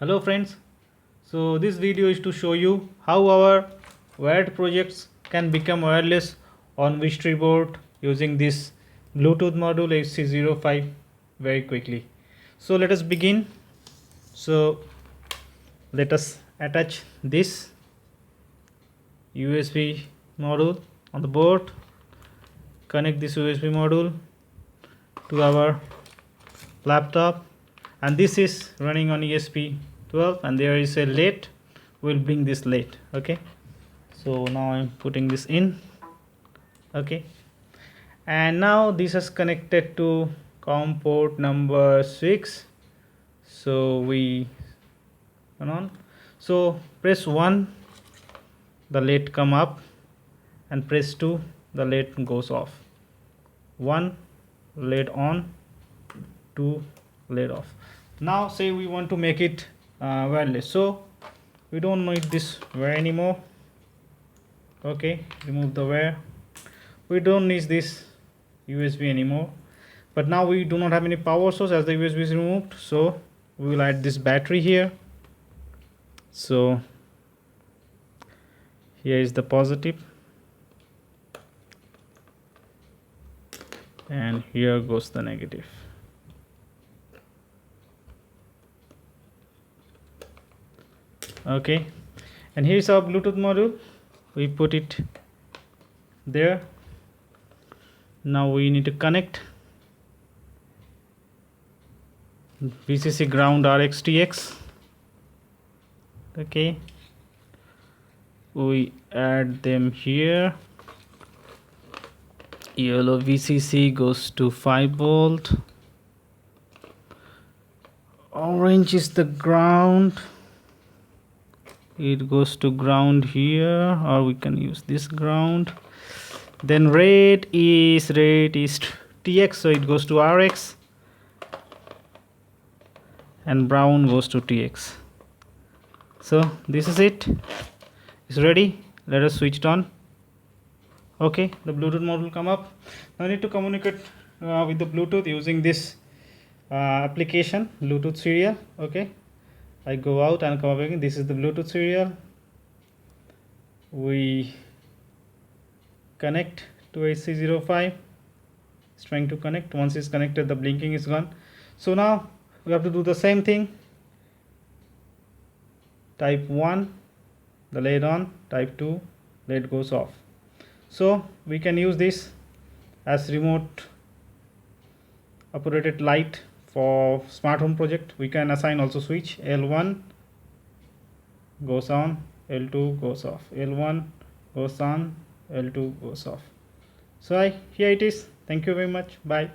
Hello friends, so this video is to show you how our wired projects can become wireless on wishTree board using this Bluetooth module HC-05 very quickly. So let us begin. So let us attach this USB module on the board, connect this USB module to our laptop, and this is running on ESP12 and there is a LED. We'll bring this LED. Okay, so now I'm putting this in. Okay, and now this is connected to COM port number 6. So we turn on. So press 1, the LED come up, and press 2, the LED goes off. 1, LED on, 2, LED off. Now say we want to make it wireless, so we don't need this wire anymore. Okay, remove the wire. We don't need this USB anymore, but now we do not have any power source as the USB is removed, so we will add this battery here. So here is the positive and here goes the negative. Okay, and here's our Bluetooth module. We put it there. Now we need to connect VCC ground RX-TX. Okay, we add them here. Yellow VCC goes to 5 volt, orange is the ground, it goes to ground here, or we can use this ground. Then red is TX, so it goes to RX, and brown goes to TX. So this is it, it's ready. Let us switch it on. Okay, the Bluetooth module come up. Now I need to communicate with the Bluetooth using this application, Bluetooth serial. Okay, I go out and come back in. This is the Bluetooth serial. We connect to HC-05. It's trying to connect. Once it's connected, the blinking is gone. So now we have to do the same thing. Type 1, the LED on. Type 2, LED goes off. So we can use this as remote operated light for smart home project. We can assign also switch. L1 goes on, L2 goes off, L1 goes on, L2 goes off. So here it is. Thank you very much. Bye.